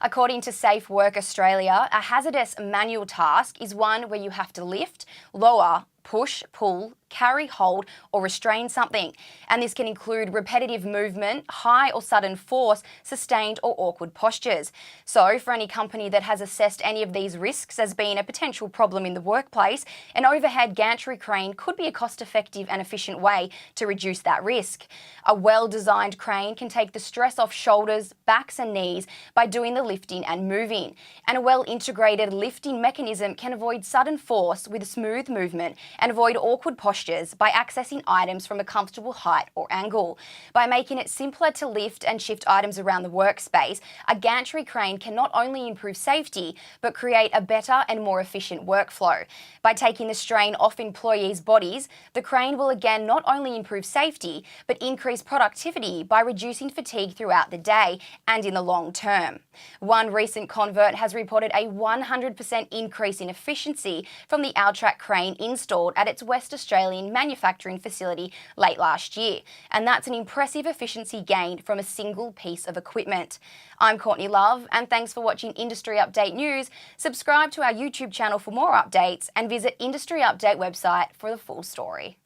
According to Safe Work Australia, a hazardous manual task is one where you have to lift, lower, push, pull, carry, hold, or restrain something. And this can include repetitive movement, high or sudden force, sustained or awkward postures. So, for any company that has assessed any of these risks as being a potential problem in the workplace, an overhead gantry crane could be a cost-effective and efficient way to reduce that risk. A well-designed crane can take the stress off shoulders, backs and knees by doing the lifting and moving. And a well-integrated lifting mechanism can avoid sudden force with smooth movement and avoid awkward postures by accessing items from a comfortable height or angle. By making it simpler to lift and shift items around the workspace, a gantry crane can not only improve safety, but create a better and more efficient workflow. By taking the strain off employees' bodies, the crane will again not only improve safety, but increase productivity by reducing fatigue throughout the day and in the long term. One recent convert has reported a 100% increase in efficiency from the Outrack crane installed at its West Australian manufacturing facility late last year, and that's an impressive efficiency gained from a single piece of equipment. I'm Courtney Love, and thanks for watching Industry Update News. Subscribe to our YouTube channel for more updates and visit Industry Update website for the full story.